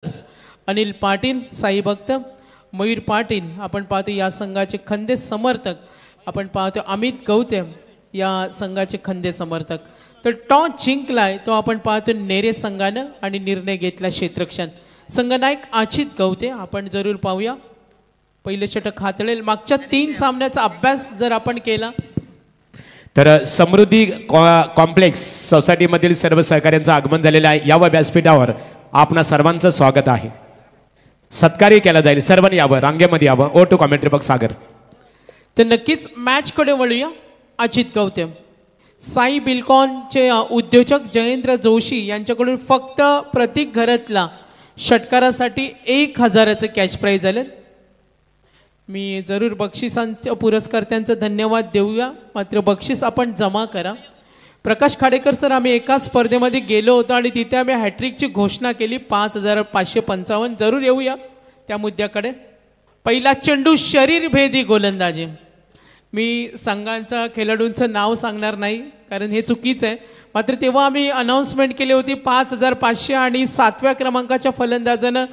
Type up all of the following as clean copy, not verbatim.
अनिल पाटील, साई भक्त, मयूर पाटील आपण पाहतो या संघाचे खंदे समर्थक, आपण पाहतो अमित गौतम या संघाचे खंदे समर्थक। तर टॉस जिंकलाय तो आपण पाहतो नेरे संघाने आणि निर्णय घेतला क्षेत्ररक्षण। संघनायक अचित गौते आपण जरूर पाहूया, पहिले षटक हातळेल। मागच्या 3 सामन्याचा अभ्यास जर आपण केला तर समृद्धी कॉम्प्लेक्स सोसायटी मधील सर्व सहकार्यांचं आगमन झालेलं आहे। या व्यासपीठावर आपणा सर्वांचं स्वागत आहे, सत्कारही केला जाईल। सर्वांनी यावं, रांगेमध्ये यावं। ओ टू कमेंट्री बॉक्स सागर। तर नक्कीच मॅच कडे वळूया। अचित गौते साई बिल्कॉनचे उद्योजक जयेंद्र जोशी यांच्याकडून फक्त प्रत्येक घरातला षटकारासाठी 1000चं कॅश प्राइज आले। मी जरूर बक्षिसांच्या पुरस्कर्त्यांचं धन्यवाद देऊया, मात्र बक्षीस आपण जमा करा। प्रकाश खाडेकर सर, आम्ही एका स्पर्धेमध्ये गेलो होतो आणि तिथे आम्ही हॅट्रिकची घोषणा केली 5555। जरूर येऊया त्या मुद्द्याकडे। पहिला चेंडू शरीरभेदी गोलंदाजी। मी संघांच्या खेळाडूंचं नाव सांगणार नाही कारण हे चुकीचं आहे, मात्र तेव्हा आम्ही अनाउन्समेंट केली होती 5500 आणि 7व्या क्रमांकाच्या फलंदाजानं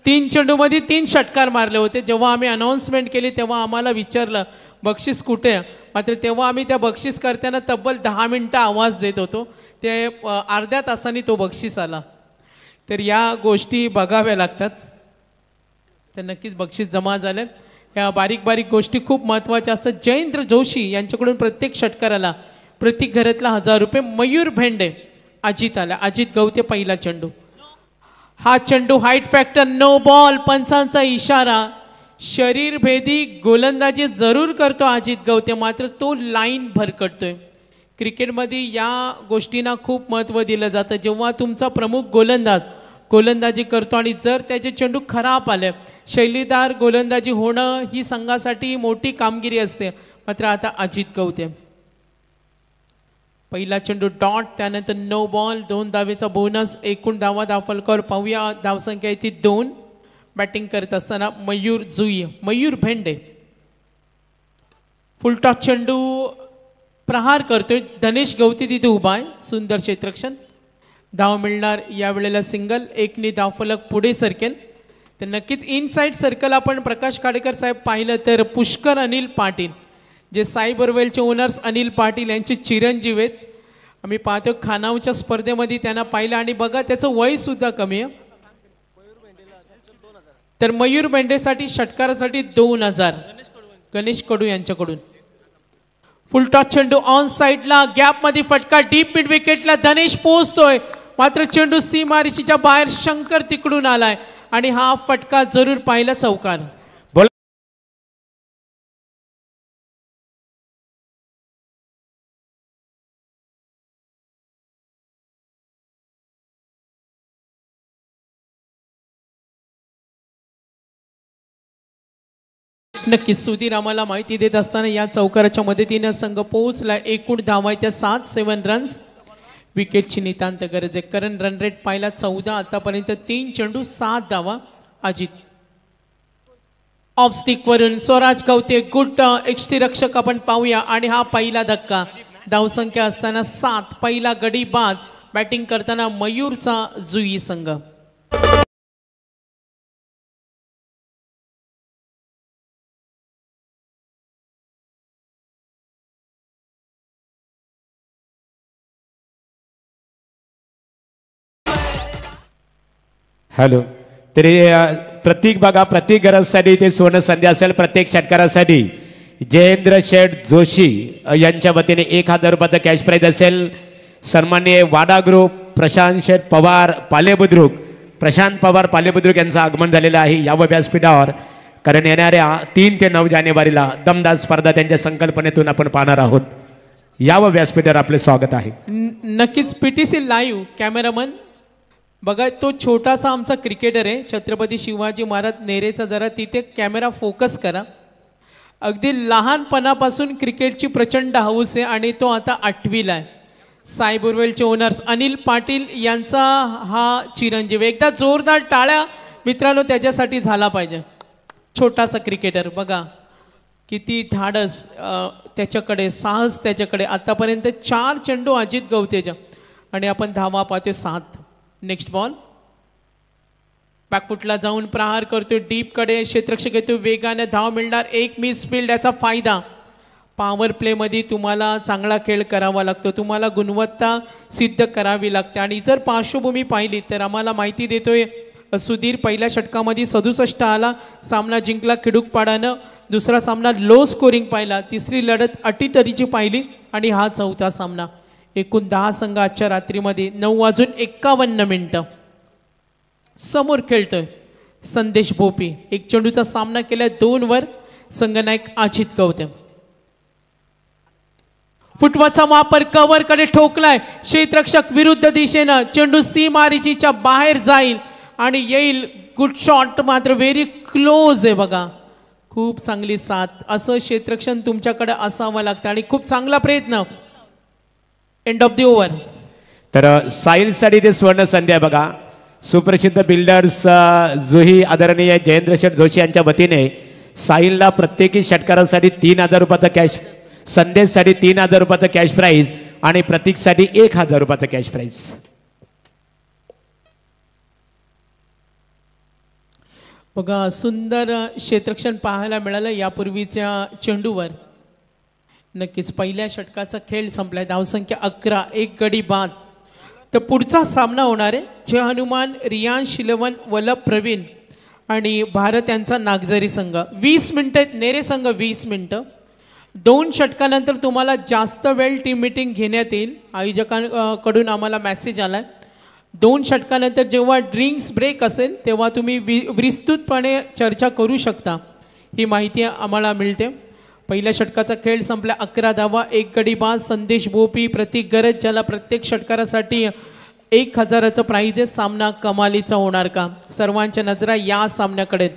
3 चेंडूमध्ये 3 षटकार मारले होते। जेव्हा आम्ही अनाउन्समेंट केली तेव्हा आम्हाला विचारलं बक्षीस कुठे, मात्र तेव्हा आम्ही त्या बक्षीसकर्त्यांना तब्बल 10 मिनिटं आवाज देत होतो, ते अर्ध्या तासांनी तो बक्षीस आला। तर या गोष्टी बघाव्या लागतात। तर नक्कीच बक्षीस जमा झाले। या बारीक बारीक गोष्टी खूप महत्त्वाच्या असतात। जयेंद्र जोशी यांच्याकडून प्रत्येक षटकाराला प्रत्येक घरातला 1000 रुपये। मयूर भेंडे अजित आला, अजित गौते पहिला चेंडू। हा चेंडू हाईट फॅक्टर नो बॉल, पंचांचा इशारा। शरीरभेदी गोलंदाजी जरूर करतो अजित गौते, मात्र तो लाईन भरकटतोय। क्रिकेटमध्ये या गोष्टींना खूप महत्त्व दिलं जातं। जेव्हा तुमचा प्रमुख गोलंदाज गोलंदाजी करतो आणि जर त्याचे चेंडू खराब आले, शैलीदार गोलंदाजी होणं ही संघासाठी मोठी कामगिरी असते। मात्र आता अजित गौते पहिला चेंडू डॉट, त्यानंतर नो बॉल, 2 धावेचा बोनस, एकूण धावा दाफलकर पाहूया। धावसंख्या येते 2। बॅटिंग करत असताना मयूर जुई, मयूर भेंडे फुलटॉस चेंडू प्रहार करतोय। धनेश गौती तिथे उभा आहे, सुंदर क्षेत्ररक्षण। धाव मिळणार यावेळेला सिंगल, 1ने धावफलक पुढे सरकेल। तर नक्कीच इनसाइड सर्कल आपण प्रकाश खाडेकर साहेब पाहिलं तर पुष्कर अनिल पाटील जे साई बोरवेलचे ओनर्स अनिल पाटील यांचे चिरंजीव आहेत। आम्ही पाहतो खानावच्या स्पर्धेमध्ये त्यांना पाहिलं आणि बघा त्याचं वय सुद्धा कमी आहे। तर मयूर भेंडेसाठी षटकारासाठी 2000 गणेश कडू यांच्याकडून। फुलटॉस चेंडू ऑन साइडला, गॅप मध्ये फटका, डीप मिड विकेटला धनेश पोहोचतोय, मात्र चेंडू सीमारेषेच्या बाहेर शंकर तिकडून आलाय आणि हा फटका जरूर पाहिला चौकार। नक्की सुधीर आम्हाला माहिती देत असताना या चौकाराच्या मदतीने संघ पोहोचला। एकूण धावा त्या 7 रन्स। विकेटची नितांत गरज आहे। करंट रन रेट पाहिला 14, आतापर्यंत 3 चेंडू 7 धावा। अजित ऑफ स्टिक वरून स्वराज गौते गुड यष्टिरक्षक आपण पाहूया आणि हा पहिला धक्का। धावसंख्या असताना 7, पहिला गडी बाद। बॅटिंग करताना मयूरचा जुई संघ। हॅलो, तरी प्रत्येक बघा, प्रत्येक घरासाठी ते सोनं संधी असेल। प्रत्येक षटकारासाठी जयेंद्र शेठ जोशी यांच्या वतीने 1000 रुपयाचा कॅश प्राइज असेल। सन्माननीय वाडा ग्रुप प्रशांत शेठ पवार पालेबुद्रुक, प्रशांत पवार पालेबुद्रुक यांचं आगमन झालेलं आहे या व्यासपीठावर, कारण येणाऱ्या 3 ते 9 जानेवारीला दमदार स्पर्धा त्यांच्या संकल्पनेतून आपण पाहणार आहोत। या व्यासपीठावर आपले स्वागत आहे। नक्कीच पीटीसी लाईव्ह कॅमेरामन बघा, तो छोटासा आमचा क्रिकेटर आहे छत्रपती शिवाजी महाराज नेरेचा, जरा तिथे कॅमेरा फोकस करा। अगदी लहानपणापासून क्रिकेटची प्रचंड हौस आहे आणि तो आता 8वीला आहे। साई बोरवेलचे ओनर्स अनिल पाटील यांचा हा चिरंजीव। एकदा जोरदार टाळ्या मित्रांनो त्याच्यासाठी झाला पाहिजे। छोटासा क्रिकेटर बघा किती धाडस त्याच्याकडे, साहस त्याच्याकडे। आतापर्यंत 4 चेंडू अजित गौतेच्या आणि आपण धावा पाहतोय 7। नेक्स्ट बॉल बॅकफुटला जाऊन प्रहार करतोय, डीप कडे क्षेत्ररक्षक येतो, वेगाने धाव मिळणार, एक मिस फील्ड याचा फायदा. पॉवर प्लेमध्ये तुम्हाला चांगला खेळ करावा लागतो, तुम्हाला गुणवत्ता सिद्ध करावी लागते. आणि जर पार्श्वभूमी पाहिली तर आम्हाला माहिती देतोय सुधीर पहिल्या षटकामध्ये 67 आला, सामना जिंकला खिडूकपाडानं. दुसरा सामना लो स्कोरिंग पाहिला, तिसरी लढत अटीतटीची पाहिली आणि हा चौथा सामना. एकूण 10 संघ आजच्या रात्रीमध्ये 9:51 समोर खेळतोय संदेश भोपी. एक चेंडूचा सामना केलाय 2 वर संघनायक अजित गौतम. फुटवाचा वापर कव्हर कडे ठोकलाय, क्षेत्ररक्षक विरुद्ध दिशेनं, चेंडू सीमारेषेच्या बाहेर जाईल आणि येईल. गुड शॉट, मात्र व्हेरी क्लोज आहे बघा. खूप चांगली साथ, असं क्षेत्ररक्षण तुमच्याकडे असावं लागतं आणि खूप चांगला प्रयत्न. End of the over. तर साहिलसाठी ते स्वर्ण संधी आहे बघा. सुप्रसिद्ध बिल्डर्स जुही आदरणीय जयेंद्र शेठ जोशी यांच्या वतीने साहिलला प्रत्येकी षटकारासाठी 3000 रुपयाचा कॅश, संदेशसाठी 3000 रुपयाचा कॅश प्राईज आणि प्रतीकसाठी 1000 रुपयाचा कॅश प्राईज. बघा सुंदर क्षेत्ररक्षण पाहायला मिळालं यापूर्वीच्या चेंडूवर. नक्कीच पहिल्या षटकाचा खेळ संपलाय, धावसंख्या 11, एक गडी बाद. तर पुढचा सामना होणार आहे जय हनुमान रियान शिलवन वल्लभ प्रवीण आणि भारत यांचा नागझरी संघ. 20 मिनिटं नेरे संघ, 20 मिनिटं. 2 षटकानंतर तुम्हाला जास्त वेळ टीम मीटिंग घेण्यात येईल. आयोजकांकडून आम्हाला मेसेज आलाय 2 षटकानंतर जेव्हा ड्रिंक्स ब्रेक असेल तेव्हा तुम्ही विस्तृतपणे चर्चा करू शकता, ही माहिती आम्हाला मिळते. पहिल्या षटकाचा खेळ संपला, 11 धावा, एक गडी बाद. संदेश भोपी, प्रतीक गरज, ज्याला प्रत्येक षटकारासाठी 1000चं प्राईज आहे. सामना कमालीचा होणार का? सर्वांच्या नजरा या सामन्याकडे.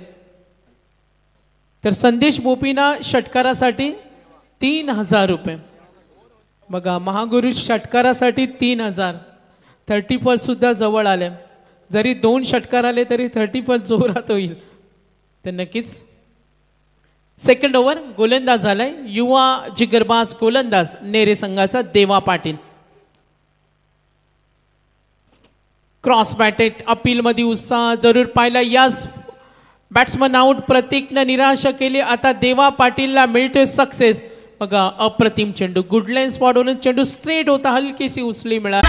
तर संदेश भोपीना षटकारासाठी 3000 रुपये. बघा महागुरु षटकारासाठी 3000. 30 सुद्धा जवळ आले. जरी 2 षटकार आले तरी 30 जोरात होईल. तर नक्कीच सेकंड ओव्हर गोलंदाज झालाय युवा जिगरबाज गोलंदाज नेरे संघाचा देवा पाटील. क्रॉस बॅटेड, अपील मध्ये उत्साह जरूर पाहिला. यास बॅट्समन आउट, प्रतीकनं निराशा केली. आता देवा पाटीलला मिळतोय सक्सेस. बघा अप्रतिम चेंडू, गुडलाईन स्पॉटवरून चेंडू स्ट्रेट होता, हलकीशी उचली मिळाली.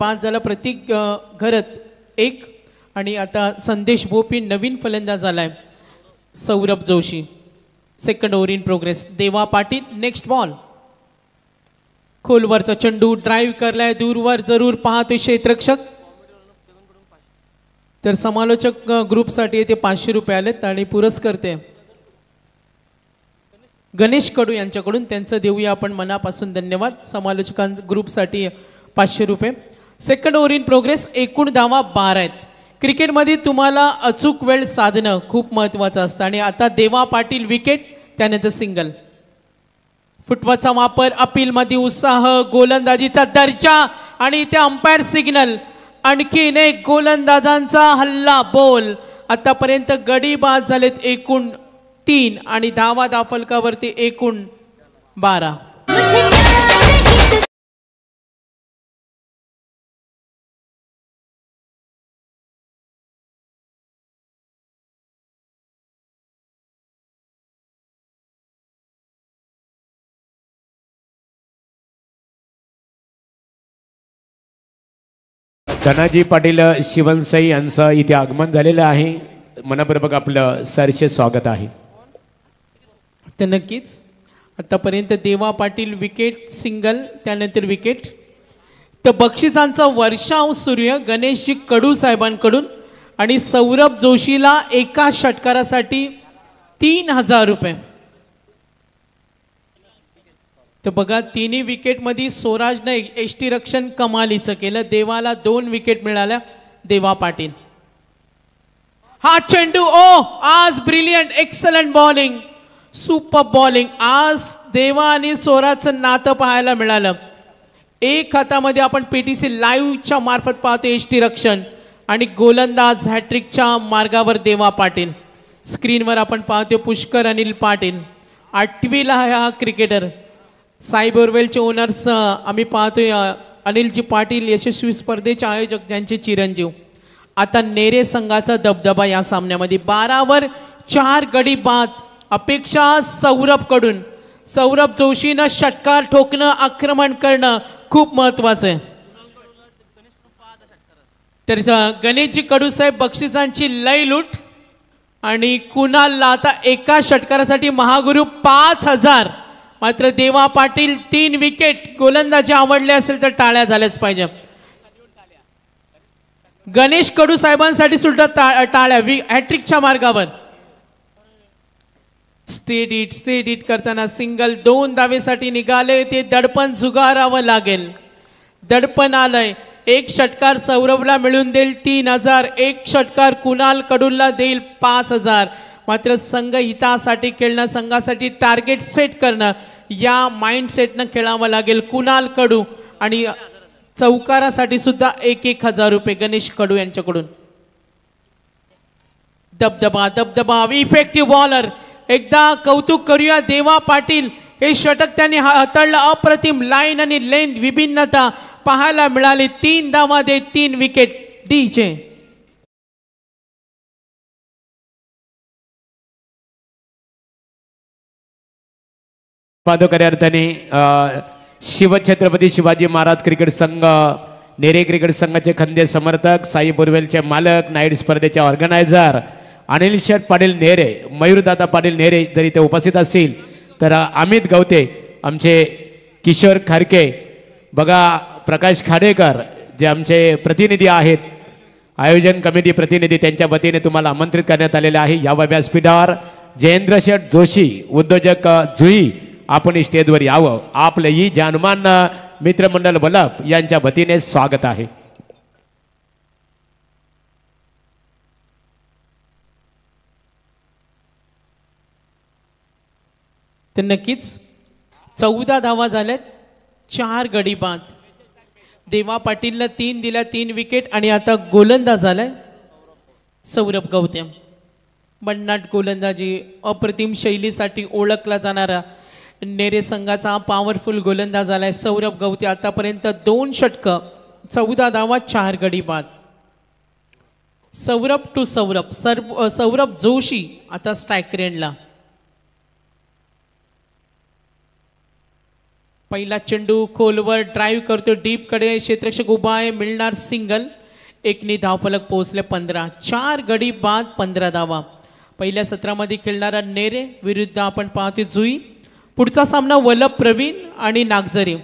पाच झाला प्रतीक घरत 1 आणि आता संदेश भोपी नवीन फलंदाज झालाय Saurabh Joshi. Second over in progress. देवा पाटील नेक्स्ट बॉल. खोलवरचा चेंडू ड्राईव्ह करलाय, दूरवर जरूर पाहतोय क्षेत्ररक्षक. तर समालोचक ग्रुपसाठी ते 500 रुपये आलेत आणि पुरस्कर्ते गणेश कडू यांच्याकडून, त्यांचं देऊया आपण मनापासून धन्यवाद. समालोचकां ग्रुपसाठी 500 रुपये. Second over in progress. एकूण धावा 12 आहेत. क्रिकेटमध्ये तुम्हाला अचूक वेळ साधणं खूप महत्त्वाचं असतं आणि आता देवा पाटील विकेट, त्यानंतर सिंगल. फुटवाचा वापर, अपीलमध्ये उत्साह, गोलंदाजीचा दर्जा आणि इथे अंपायर सिग्नल. आणखीन एक गोलंदाजांचा हल्ला बोल. आतापर्यंत गडी बाद झालेत एकूण 3 आणि धावा दाफलकावरती एकूण 12. धनाजी पाटील शिवनसाई यांचं इथे आगमन झालेलं आहे. मनापूर्वक आपलं सरचे स्वागत आहे. तर नक्कीच आतापर्यंत देवा पाटील विकेट, सिंगल, त्यानंतर विकेट. तर बक्षिसांचा वर्षाव सुरू आहे गणेशजी कडू साहेबांकडून आणि सौरभ जोशीला एका षटकारासाठी 3000 रुपये. तर बघा तिन्ही विकेटमध्ये स्वराजनं एष्टी रक्षण कमालीचं केलं. देवाला 2 विकेट मिळाल्या. देवा पाटील हा चेंडू, ओ आज brilliant, excellent bowling. Super bowling. आज देवा आणि स्वराचं नातं पाहायला मिळालं. एक हातामध्ये आपण पीटीसी लाईव्हच्या मार्फत पाहतो एसटी रक्षण आणि गोलंदाज हॅट्रिकच्या मार्गावर देवा पाटील. स्क्रीनवर आपण पाहतो पुष्कर अनिल पाटील. 8वीला हा क्रिकेटर. साई बोरवेलचे ओनर्स आम्ही पाहतोय अनिलजी पाटील यशस्वी स्पर्धेचे आयोजक ज्यांचे चिरंजीव. आता नेरे संघाचा दबदबा या सामन्यामध्ये 12वर 4 गडी बाद. अपेक्षा सौरभ कडून. सौरभ जोशीनं षटकार ठोकणं आक्रमण करणं खूप महत्वाचं आहे. तर गणेशजी कडू साहेब बक्षिसांची लय लूट आणि कुणालला आता एका षटकारासाठी महागुरु 5000. मात्र देवा पाटील 3 विकेट. गोलंदाजी आवडले असेल तर टाळ्या झाल्याच पाहिजे. गणेश कडू साहेबांसाठी सुद्धा टाळ्या हॅट्रिकच्या मार्गावर. स्टेट हिट करताना सिंगल 2 धावेसाठी निघाले. ते दडपण झुगारावं लागेल. दडपण आलंय. एक षटकार सौरभला मिळून देईल 3000. एक षटकार कुणाल कडूला देईल 5000. मात्र संघ हितासाठी खेळणं, संघासाठी टार्गेट सेट करणं या माइंडसेटनं खेळावं लागेल कुणाल कडू. आणि चौकारासाठी सुद्धा 1,000 रुपये गणेश कडू यांच्याकडून. दबदबा दबदबा इफेक्टिव्ह बॉलर. एकदा कौतुक करूया देवा पाटील. हे षटक त्यांनी हाताळलं. अप्रतिम लाईन आणि लेंथ विभिन्नता पाहायला मिळाली. 3 धावा दे 3 विकेट. डीचे खऱ्या अर्थाने शिवछत्रपती शिवाजी महाराज क्रिकेट संघ नेरे क्रिकेट संघाचे खंदे समर्थक, साई बोरवेलचे मालक, नाईट स्पर्धेचे ऑर्गनायझर अनिल शेठ पाटील नेरे, मयूरदादा पाटील नेरे जर इथे उपस्थित असतील तर अमित गवते, आमचे किशोर खारके, बघा प्रकाश खाडेकर जे आमचे प्रतिनिधी आहेत, आयोजन कमिटी प्रतिनिधी, त्यांच्या वतीने तुम्हाला आमंत्रित करण्यात आलेले आहे. या व्यासपीठावर जयेंद्र शेठ जोशी उद्योजक जुई आपण स्टेजवर यावं. आपलेही जानमान मित्रमंडळ बलप यांच्या वतीने स्वागत आहे. तर नक्कीच 14 धावा झाल्यात. 4 गडी बाद. देवा पाटीलला 3 दिल्या 3 विकेट. आणि आता गोलंदाज झालाय सौरभ गौतम. बन्नाट गोलंदाजी, अप्रतिम शैलीसाठी ओळखला जाणारा नेरे संघाचा पॉवरफुल गोलंदाज आलाय सौरभ गवते. आतापर्यंत 2 षटकं, 14 धावा, 4 गडी बाद. सौरभ टू सौरभ. सौरभ जोशी आता स्ट्राईक रेंजला. पहिला चेंडू खोलवर ड्राईव्ह करतो डीप कडे. क्षेत्ररक्षक उभा आहे. मिळणार सिंगल. एकनी धावफलक पोहोचले 15. 4 गडी बाद 15 धावा. पहिल्या सत्रामध्ये खेळणारा नेरे विरुद्ध आपण पाहतो जुई. पुढचा सामना वल्लभ प्रवीण आणि नागझरी.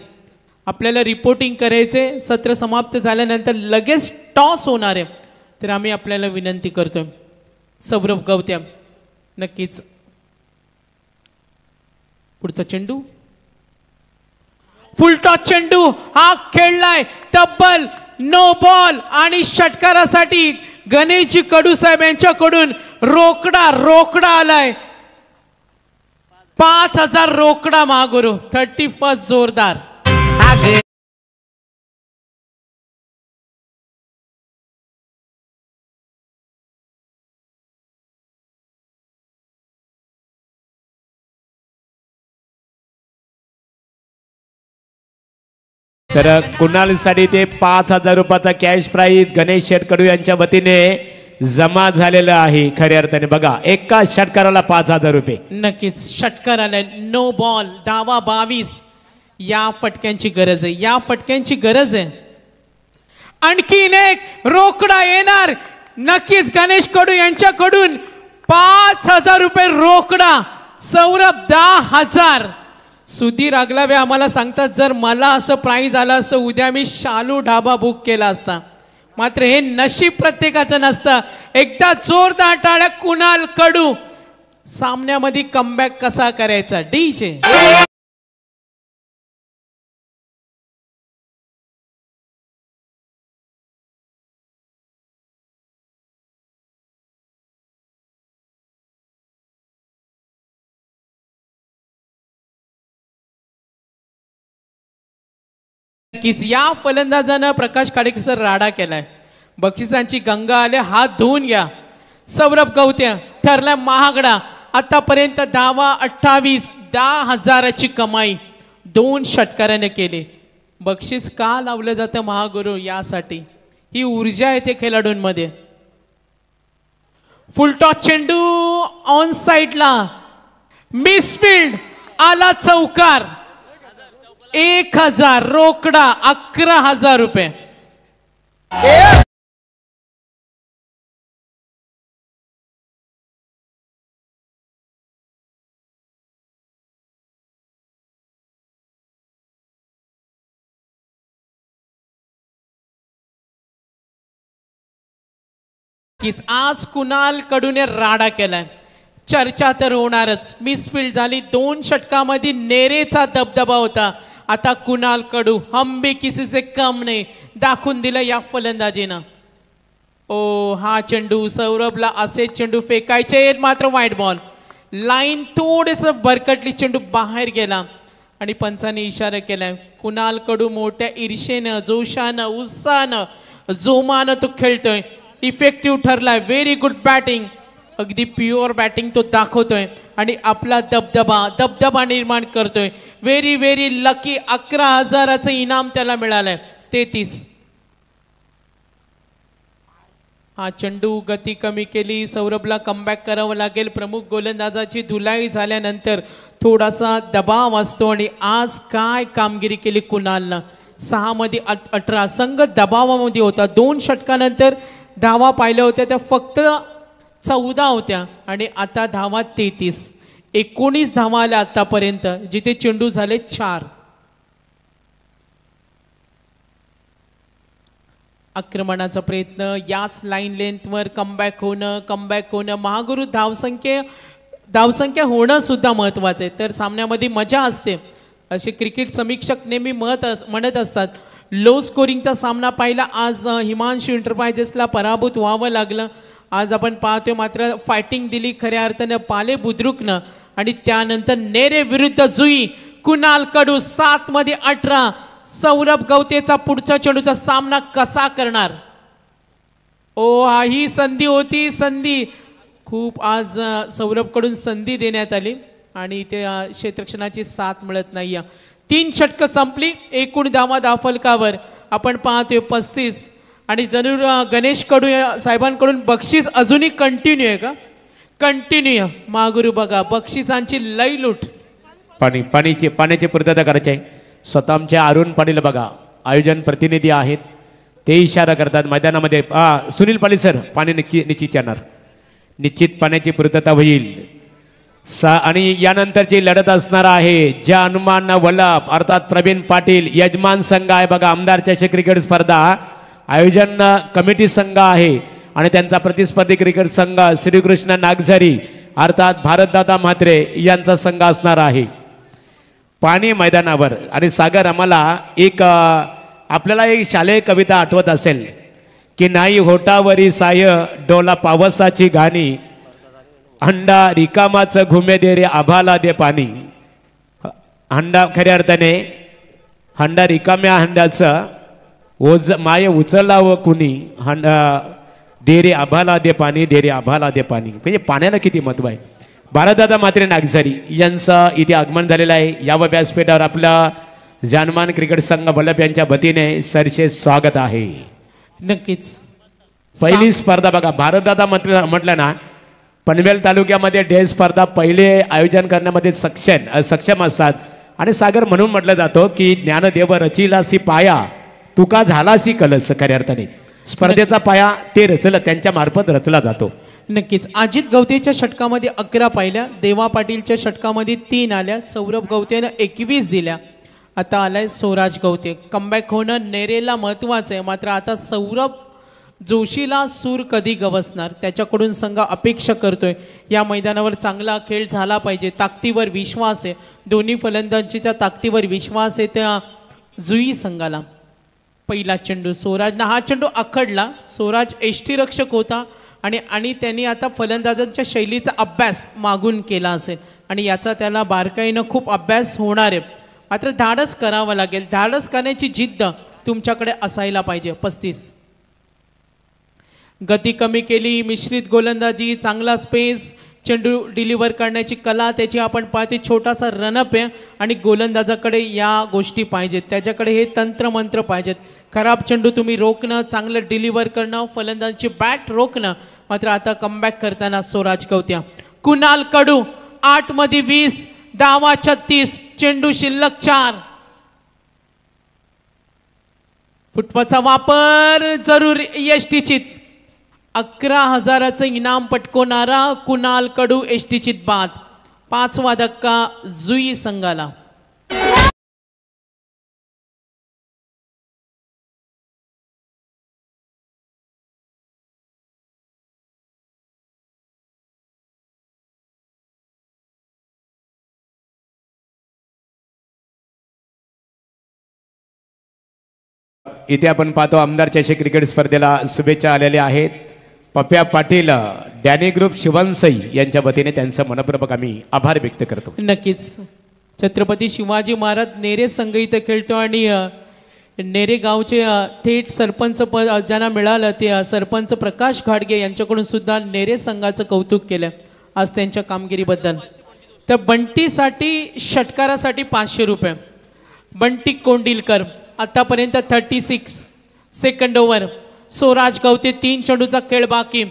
आपल्याला रिपोर्टिंग करायचे. सत्र समाप्त झाल्यानंतर लगेच टॉस होणार आहे. तर आम्ही आपल्याला विनंती करतोय सौरभ गवते नक्कीच. पुढचा चेंडू फुल टॉस चेंडू हा खेळलाय. तब्बल 9 बॉल आणि षटकारासाठी गणेशजी कडू साहेब यांच्याकडून रोकडा आलाय. 5000 रोकडा महागुरु. 31 जोरदार. तर कुणालसाठी ते 5000 रुपयाचा कॅश प्राईज गणेश शेठ कडू यांच्या वतीने जमा झालेलं आहे. खऱ्या अर्थाने बघा एका षटकाराला 5000 रुपये. नक्कीच षटकार आलाय. 9 बॉल, धावा 22. या फटक्यांची गरज आहे. या फटक्यांची गरज आहे. आणखीन एक रोकडा येणार नक्कीच गणेश कडू यांच्याकडून. 5000 रुपये रोकडा. सौरभ 10,000. सुधीर आगलावे आम्हाला सांगतात जर मला असं प्राइज आलं असतं उद्या मी शालू ढाबा बुक केला असता. मात्र हे नशीब प्रत्येकाचं नसतं. एकदा जोरदार टाळ्या कुणाल कडू. सामन्यामध्ये कमबॅक कसा करायचा. डीचे नक्कीच या फलंदाजानं प्रकाश काडेकर राडा केलाय. बक्षिसांची गंगा आले, हात धुवून घ्या. सौरभ गवते ठरलाय महागडा. आतापर्यंत धावा 28, 10,000ची कमाई 2 षटकाराने केली. बक्षीस का लावलं जातं महागुरु? यासाठी ही ऊर्जा येते खेळाडूंमध्ये. फुलटॉस चेंडू ऑन साइडला, मिसफील्ड, आला चौकार. 1,000 रोकडा, 11,000 रुपये. आज कुणाल कडूने राडा केलाय. चर्चा तर होणारच. मिसफील्ड झाली. 2 षटकामध्ये नेरेचा दबदबा होता. आता कुणाल कडू हम भी किसी से कम नाही दाखवून दिलं या फलंदाजीनं. ओ हा चेंडू सौरभला असे चेंडू फेकायचे, मात्र व्हाईट बॉल. लाईन थोडेस भरकटली, चेंडू बाहेर गेला आणि पंचाने इशारा केलाय. कुणाल कडू मोठ्या ईर्षेनं, जोशानं, उत्साहानं, जोमानं तो खेळतोय. इफेक्टिव्ह ठरलाय. Very good batting. अगदी प्युअर बॅटिंग तो दाखवतोय आणि आपला दबदबा निर्माण करतोय. Very very lucky. 11,000चं इनाम त्याला मिळालंय. 33. हा चेंडू गती कमी केली. सौरभला कमबॅक करावं लागेल. प्रमुख गोलंदाजाची धुलाई झाल्यानंतर थोडासा दबाव असतो आणि आज काय कामगिरी केली कुणालनं. 6 मध्ये 18. संघ दबावामध्ये होता. 2 षटकानंतर धावा पाहिल्या होत्या त्या फक्त 14 होत्या आणि आता धावा 33. 19 धावा आल्या आतापर्यंत, जिथे चेंडू झाले 4. आक्रमणाचा प्रयत्न याच लाईन लेंथवर कमबॅक होणं. महागुरु धावसंख्या होणं सुद्धा महत्वाचं आहे. तर सामन्यामध्ये मजा असते असे क्रिकेट समीक्षक नेहमी म्हणत असतात. लो स्कोरिंगचा सामना पाहिला. आज हिमांशू एंटरप्राइजेसला पराभूत व्हावं लागलं. आज आपण पाहतोय मात्र फायटिंग दिली खऱ्या अर्थानं पाले बुद्रुकनं आणि त्यानंतर नेरे विरुद्ध जुई. कुणाल कडू 7 मध्ये 18. सौरभ गवतेचा पुढचा चेंडूचा सामना कसा करणार? ओ ही संधी होती. संधी खूप आज सौरभ कडून संधी देण्यात आली आणि ते क्षेत्ररक्षणाची साथ मिळत नाही. 3 षटकं संपली. एकूण धावा धावफलकावर आपण पाहतोय 35 आणि जरूर गणेश कडू साहेबांकडून बक्षीस अजूनही कंटिन्यू आहे का? कंटिन्यू. महागुरु बघा बक्षिसांची लई लूट. पाण्याची पूर्तता करायची आहे. स्वतःच्या अरुण पाटील बघा आयोजन प्रतिनिधी आहेत, ते इशारा करतात मैदानामध्ये. सुनील पाटील सर पाणी निश्चित येणार. निश्चित पाण्याची पूर्तता होईल. आणि यानंतरची लढत असणार आहे ज्या हनुमान वल्लभ अर्थात प्रवीण पाटील यजमान संघ आहे बघा. आमदार चषक क्रिकेट स्पर्धा आयोजन कमिटी संघ आहे आणि त्यांचा प्रतिस्पर्धी क्रिकेट संघ श्रीकृष्ण नागझरी अर्थात भारतदादा म्हात्रे यांचा संघ असणार आहे. पाणी मैदानावर. आणि सागर आम्हाला आपल्याला एक शालेय कविता आठवत असेल की नाही होटावरी साय डोला पावसाची घाणी, हंडा रिकामाचं घुमे दे रे आभाला दे पाणी. हंडा खऱ्या अर्थाने हंडा रिकाम्या हंड्याचं माय उचलला व कुणी हंडा दे रे आभाला दे पाणी, दे रे आभाला दे पाणी. म्हणजे पाण्याला किती महत्व आहे. भारतदादा म्हात्रे नागझरी यांचं इथे आगमन झालेलं आहे. या व्यासपीठावर आपला जानमान क्रिकेट संघ वल्लभ यांच्या वतीने सरसे स्वागत आहे. नक्कीच पहिली स्पर्धा बघा भारतदादा म्हटलं ना पनवेल तालुक्यामध्ये डे स्पर्धा पहिले आयोजन करण्यामध्ये सक्षम असतात. आणि सागर म्हणून म्हटलं जातो की ज्ञानदेव रचिलासी पाया तुका झालासी कलस. खऱ्या अर्थाने स्पर्धेचा पाया ते रचलं त्यांच्या मार्फत रचला जातो. नक्कीच. अजित गवतेच्या षटकामध्ये 11 पाहिल्या. देवा पाटीलच्या षटकामध्ये 3 आल्या. सौरभ गवतेनं 21 दिल्या. आता आलाय स्वराज गवते. कमबॅक होणं नेरेला महत्वाचं आहे. मात्र आता सौरभ जोशीला सूर कधी गवसणार त्याच्याकडून संघ अपेक्षा करतोय. या मैदानावर चांगला खेळ झाला पाहिजे. ताकदीवर विश्वास आहे. दोन्ही फलंदाजीच्या ताकदीवर विश्वास आहे त्या जुई संघाला. पहिला चेंडू स्वराजनं हा चेंडू आखडला. स्वराज एष्टी रक्षक होता आणि त्यांनी आता फलंदाजांच्या शैलीचा अभ्यास मागून केला असेल आणि याचा त्याला बारकाईनं खूप अभ्यास होणार आहे. मात्र धाडस करावं लागेल. धाडस करण्याची जिद्द तुमच्याकडे असायला पाहिजे. 35. गती कमी केली, मिश्रित गोलंदाजी, चांगला स्पेस, चेंडू डिलिव्हर करण्याची कला त्याची आपण पाहते. छोटासा रनअप आहे आणि गोलंदाजाकडे या गोष्टी पाहिजेत, त्याच्याकडे हे तंत्रमंत्र पाहिजेत. खराब चेंडू तुम्ही रोखणं, चांगलं डिलिव्हर करणं, फलंदाजांची बॅट रोखणं. मात्र आता कमबॅक करताना स्वराज कवत्या. कुणाल कडू 8 मध्ये 20, धावा 36, चेंडू शिल्लक 4. फुटपाचा वापर जरूर यष्टीचित. 11,000चं इनाम पटकवणारा कुणाल कडू यष्टीचित बाद. 5वा धक्का जुई संघाला. इथे आपण पाहतो आमदार चषक क्रिकेट स्पर्धेला शुभेच्छा आलेल्या आहेत. पप्प्या पाटील, डॅनी ग्रुप, शिवनसई यांच्या वतीने त्यांचं मनपूर्वक आम्ही आभार व्यक्त करतो. नक्कीच. छत्रपती शिवाजी महाराज नेरे संघ इथं खेळतो आणि नेरे गावचे थेट सरपंच पद ज्यांना मिळालं ते सरपंच प्रकाश घाडगे यांच्याकडून सुद्धा नेरे संघाचं कौतुक केलं आज त्यांच्या कामगिरीबद्दल. तर बंटीसाठी षटकारासाठी 500 रुपये. बंटी कोंडिलकर आतापर्यंत 36 सेकंड ओव्हर. स्वराज गवते 3 चेंडूचा खेळ बाकी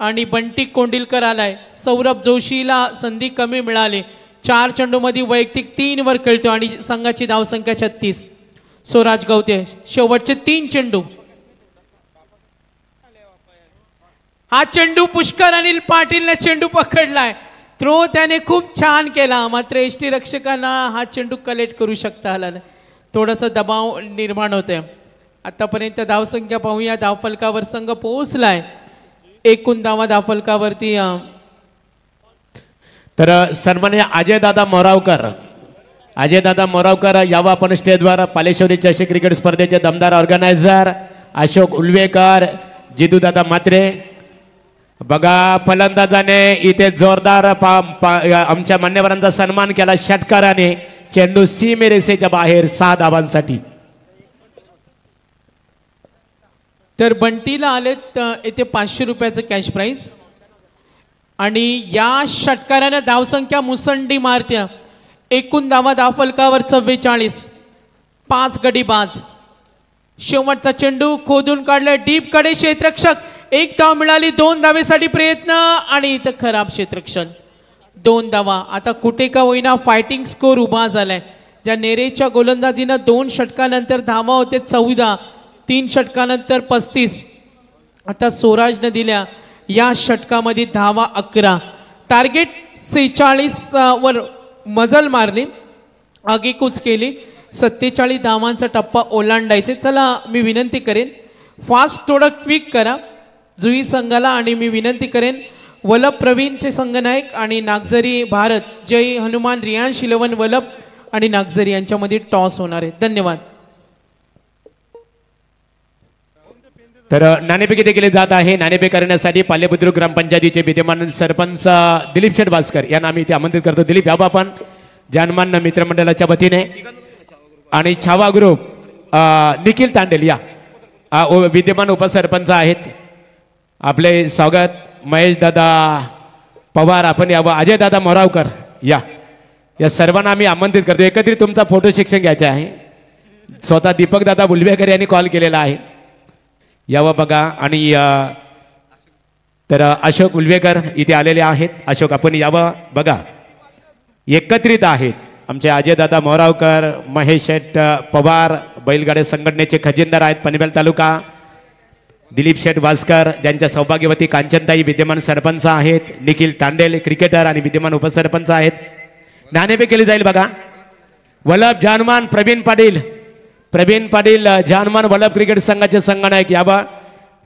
आणि बंटी कोंडिलकर आलाय. सौरभ जोशीला संधी कमी मिळाली. 4 चेंडूमध्ये वैयक्तिक 3 वर खेळतो आणि संघाची धावसंख्या 36. स्वराज गवते शेवटचे 3 चेंडू. हा चेंडू पुष्कर अनिल पाटीलने चेंडू पकडलाय. थ्रो त्याने खूप छान केला, मात्र एसटी रक्षकांना हा चेंडू कलेक्ट करू शकता आला नाही. थोडासा दबाव निर्माण होतोय. आतापर्यंत धावसंख्या पाहूया. धावफलकावर संघ पोहोचलाय. एकूण धावा धावफलकावरती. तर सन्माननीय अजयदादा मोरावकर, अजयदादा मोरावकर यावं आपण स्टेजवर. पालेश्वरी चषक क्रिकेट स्पर्धेचे दमदार ऑर्गनायझर अशोक उल्वेकर, जिदूदादा मात्रे. बघा फलंदाजाने इथे जोरदार आमच्या मान्यवरांचा सन्मान केला षटकाराने. चेंडू सीमेरेषेच्या बाहेर 6 धावांसाठी. तर बंटीला आलेत येथे 500 रुपयाचं कॅश प्राइज आणि या षटकाराने धावसंख्या मुसंडी मारत्या. एकूण धावा धावफलकावर 44. 5 गडी बाद. शेवटचा चेंडू खोदून काढला डीप कडे. क्षेत्ररक्षक 1 धाव मिळाली. 2 धावेसाठी प्रयत्न आणि इथं खराब क्षेत्ररक्षण. 2 धावा. आता कुठे का होईना फायटिंग स्कोर उभा झालाय. ज्या नेरेच्या गोलंदाजीनं 2 षटकानंतर धावा होते 14, 3 षटकानंतर 35. आता स्वराजनं दिल्या या षटकामध्ये धावा 11. टार्गेट 46 वर मजल मारली, आगेकूच केली. 47 धावांचा टप्पा ओलांडायचे. चला मी विनंती करेन फास्ट थोडं क्विक करा जुई संघाला. आणि मी विनंती करेन वलभ प्रवीणचे संघनायक आणि नागझरी भारत जय हनुमान रियांश 11 वलभ आणि नागझरी यांच्यामध्ये टॉस होणार आहे. धन्यवाद. तर नाणेफेक इथे केले जात आहे. नाणेफेक करण्यासाठी पाल्यबुद्रुक ग्रामपंचायतीचे विद्यमान सरपंच दिलीप शेठ भास्कर यांना आम्ही इथे आमंत्रित करतो. दिलीप यावं आपण जानमान्य मित्रमंडळाच्या वतीने. आणि छावा ग्रुप निखिल तांडेल या विद्यमान उपसरपंच आहेत. आपले स्वागत. महेश दादा पवार आपण यावं. अजय दादा मोरावकर या सर्वांना आम्ही आमंत्रित करतो. एकत्रित तुमचा फोटो सेक्शन घ्यायचा आहे. स्वतः दीपक दादा बुलवेकर यांनी कॉल केलेला आहे. यावं बघा. आणि तर अशोक उल्वेकर इथे आलेले आहेत. अशोक आपण यावं बघा. एकत्रित आहेत आमचे अजयदादा मोरावकर, महेश शेठ पवार बैलगाड्या संघटनेचे खजिनदार आहेत पनवेल तालुका. दिलीप शेठ भास्कर ज्यांच्या सौभाग्यवती कांचनताई विद्यमान सरपंच आहेत. निखिल तांडेल क्रिकेटर आणि विद्यमान उपसरपंच आहेत. नाणेफेक केली जाईल बघा. वल्लभ जानमान प्रवीण पाटील जानमान वल्लभ क्रिकेट संघाचे संघनायक यावा.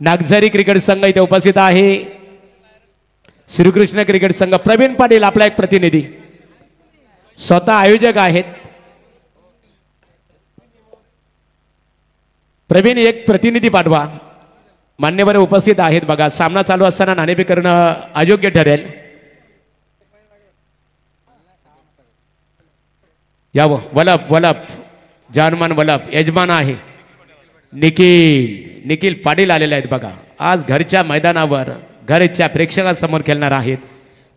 नागझरी क्रिकेट संघ इथे उपस्थित आहे. श्रीकृष्ण क्रिकेट संघ प्रवीण पाटील आपला एक प्रतिनिधी स्वतः आयोजक आहेत. प्रवीण एक प्रतिनिधी पाठवा. मान्यवर उपस्थित आहेत बघा. सामना चालू असताना नाणेफेक करणं अयोग्य ठरेल. यावं वलप वलप जानमान वलप यजमान आहे निखिल निखिल पाटील आलेले आहेत बघा. आज घरच्या मैदानावर घरच्या प्रेक्षकांसमोर खेळणार आहेत.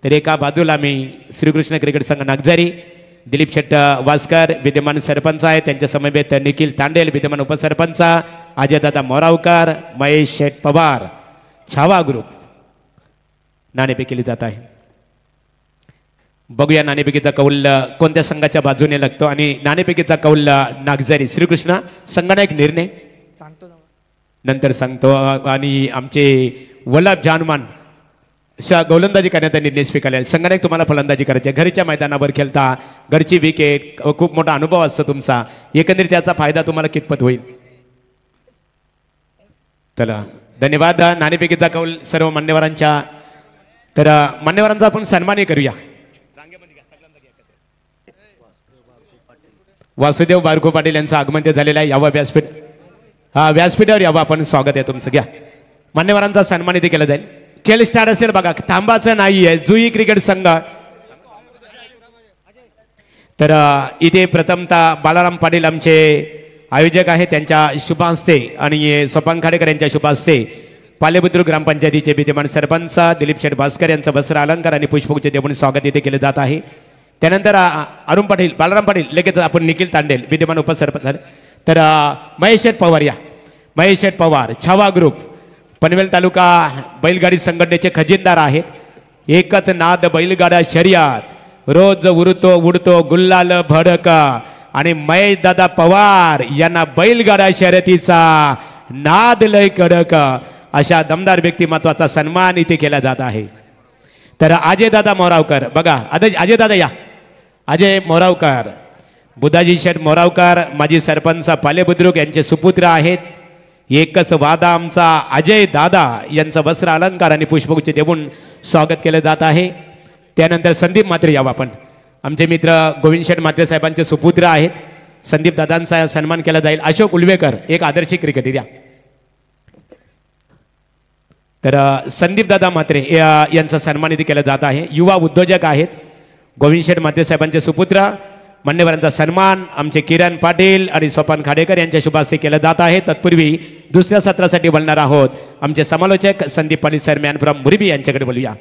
तर एका बाजूला मी श्रीकृष्ण क्रिकेट संघ नागझरी दिलीप शेट्ट वास्कर विद्यमान सरपंच आहे, त्यांच्या समवेत निखिल तांडेल विद्यमान उपसरपंच, अजयदादा मोरावकर, महेश शेठ पवार छावा ग्रुप नाणेफेक केली जात आहे. बघूया नाणेफेकीचा कौल कोणत्या संघाच्या बाजूने लागतो आणि नाणेफेकीचा कौल नागझरी श्रीकृष्ण संघाचा निर्णय नंतर सांगतो. आणि आमचे वल्लभ जानमान गोलंदाजी करण्याचा निर्णय स्वीकारला. संघाने तुम्हाला फलंदाजी करायची आहे. घरच्या मैदानावर खेळता, घरची विकेट, खूप मोठा अनुभव असतो तुमचा, एकंदरीत त्याचा फायदा तुम्हाला कितपत होईल. चला धन्यवाद. नाणेफेकीचा कौल सर्व मान्यवरांच्या. तर मान्यवरांचा आपण सन्मानही करूया. वासुदेव बारको पाटील यांचं आगमन ते झालेलं आहे. यावं व्यासपीठ, हा व्यासपीठावर यावं आपण, स्वागत आहे तुमचं. घ्या मान्यवरांचा सन्मान इथे केला जाईल. खेळ स्टार्ट असेल बघा, थांबाचं नाही आहे. जुई क्रिकेट संघ. तर इथे प्रथमतः बालाराम पाटील आमचे आयोजक आहे, त्यांच्या शुभ हस्ते आणि सोपान खाडेकर यांच्या शुभ हस्ते पालेबुद्रुक ग्रामपंचायतीचे विद्यमान सरपंच दिलीप शेठ भास्कर यांचं वस्त्र अलंकार आणि पुष्पगुच्छ देऊन स्वागत इथे केले जात आहे. त्यानंतर अरुण पाटील बालाराम पाटील, लगेच आपण निखिल तांडेल विद्यमान उपसरपंच. तर महेश शेठ पवार, या महेश शेठ पवार छावा ग्रुप पनवेल तालुका बैलगाडी संघटनेचे खजिनदार आहेत. एकच नाद बैलगाडा शर्यत रोज उडतो गुल्लाल भडक आणि महेश दादा पवार यांना बैलगाडा शर्यतीचा नाद लय कडक अशा दमदार व्यक्तिमत्वाचा सन्मान इथे केला जात आहे. तर अजय दादा मोरावकर बघा, अजय दादा या, अजय मोरावकर, बुधाजी शेठ मोरावकर माजी सरपंच पालेबुद्रुक यांचे सुपुत्र आहेत. एकच वादा आमचा अजय दादा यांचं वस्त्र अलंकार आणि पुष्पगुच्छ देऊन स्वागत केलं जात आहे. त्यानंतर संदीप म्हात्रे यावं आपण, आमचे मित्र गोविंद शेठ म्हात्रे साहेबांचे सुपुत्र आहेत. संदीप दादांचा सन्मान केला जाईल. अशोक उलवेकर एक आदर्श क्रिकेटर या. तर संदीप दादा म्हात्रे यांचा सन्मान इथे केला जात आहे. युवा उद्योजक आहेत. गोविंद शेठ म्हात्रे साहेबांचे सुपुत्र. मान्यवरांचा सन्मान आमचे किरण पाटील आणि सोपान खाडेकर यांच्या शुभ हस्ते केला जात आहे. तत्पूर्वी दुसऱ्या सत्रासाठी बोलणार आहोत आमचे समालोचक Sandeep Patil sir man from Murbi यांच्याकडे बोलूया.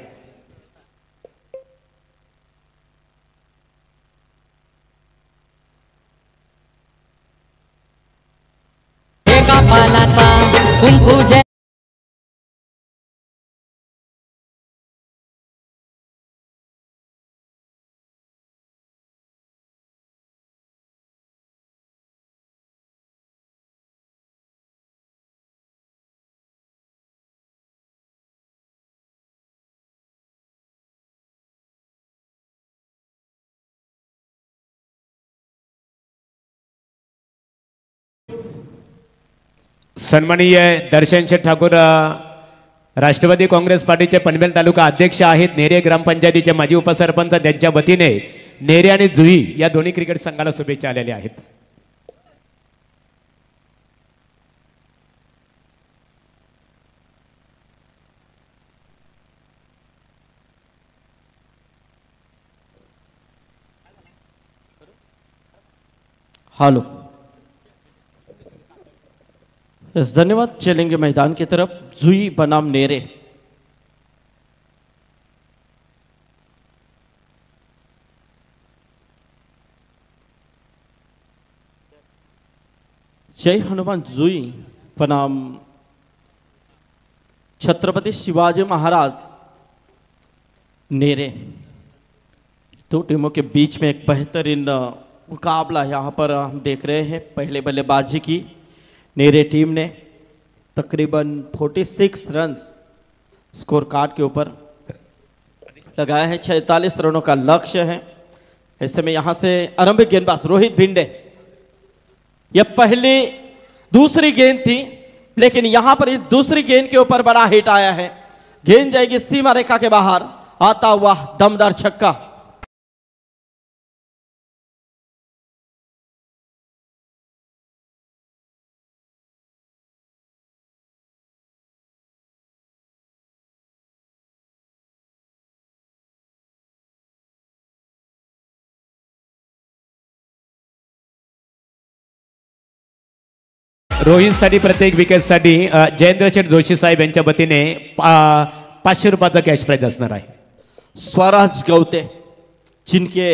सन्माननीय दर्शन शेठ ठाकूर राष्ट्रवादी काँग्रेस पार्टीचे पनवेल तालुका अध्यक्ष आहेत. नेरे ग्रामपंचायतीचे माजी उपसरपंच, त्यांच्या वतीने नेरे आणि जुई या दोन्ही क्रिकेट संघाला शुभेच्छा आलेल्या आहेत. हालो धन्यवाद. चलेंगे मैदान की तरफ. जुई बनाम नेरे. जय हनुमान जुई बनाम छत्रपति शिवाजी महाराज नेरे. दो टीमों के बीच में एक बेहतरीन मुकाबला यहाँ पर हम देख रहे हैं. पहले बल्लेबाजी की नेरे टीम ने तकरीबन 46 रन्स स्कोर कार्ड के ऊपर लगाया है. 46 रनों का लक्ष्य है. ऐसे में यहाँ से आरंभिक गेंदबाज रोहित भिंडे. यह पहली दूसरी गेंद थी, लेकिन यहाँ पर इस दूसरी गेंद के ऊपर बड़ा हिट आया है. गेंद जाएगी सीमा रेखा के बाहर. आता हुआ दमदार छक्का. रोहितसाठी प्रत्येक विकेटसाठी जयेंद्र शेठ जोशी साहेब यांच्या वतीने 500 रुपयाचा कॅश प्राइज असणार आहे. स्वराज गौते, जिनके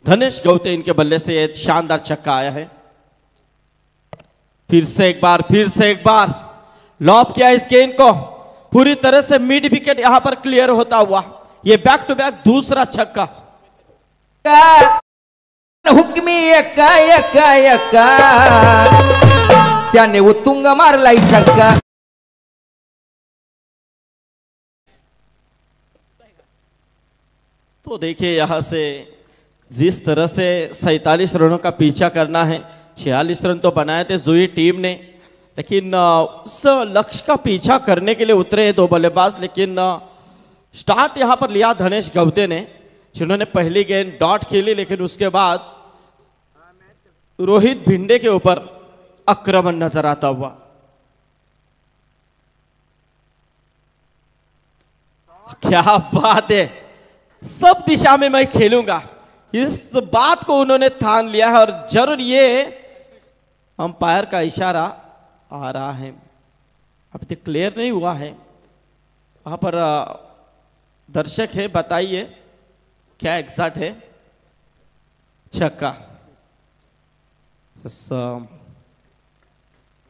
धनेश गौते इनके बल्ले से एक शानदार छक्का आया है. फिर से एक बार लॉब किया इस गेंद को, पूरी तरह से मिड विकेट यहां पर क्लियर होता हुआ. ये बैक टू बैक दूसरा छक्का. हुकमी एका एका एका त्याने उत्तुंग मारला छक्का. तो देखिए यहां से जिस तरह से 47 रनों का पीछा करना है, 46 रन तो बनाए थे जुई टीम ने, लेकिन उस लक्ष्य का पीछा करने के लिए उतरे दो बल्लेबाज. लेकिन स्टार्ट यहां पर लिया धनेश गौते ने, जिन्होंने पहली गेंद डॉट खेली, लेकिन उसके बाद रोहित भिंडे के ऊपर आक्रमण नजर आता हुआ. क्या बात है, सब दिशा में मैं खेलूंगा, इस बात को उन्होंने ठान लिया है. और जरूर ये अंपायर का इशारा आ रहा है, अभी तक क्लियर नहीं हुआ है. वहां पर दर्शक है, बताइए क्या एग्जैक्ट है. छक्का.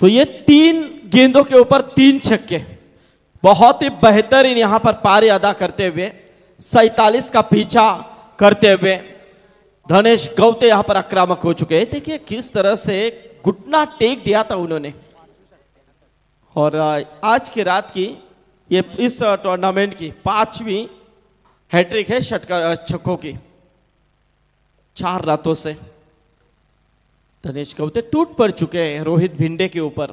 तो ये 3 गेंदों के ऊपर 3 छक्के, बहुत ही बेहतरीन यहां पर पारी अदा करते हुए, 47 का पीछा करते हुए धनेश गौते यहां पर आक्रामक हो चुके हैं. देखिए किस तरह से घुटना टेक दिया था उन्होंने. और आज की रात की ये इस टूर्नामेंट की 5वीं हैट्रिक है छक्कों की. 4 रातों से धनेश गौते टूट पड़ चुके हैं रोहित भिंडे के ऊपर.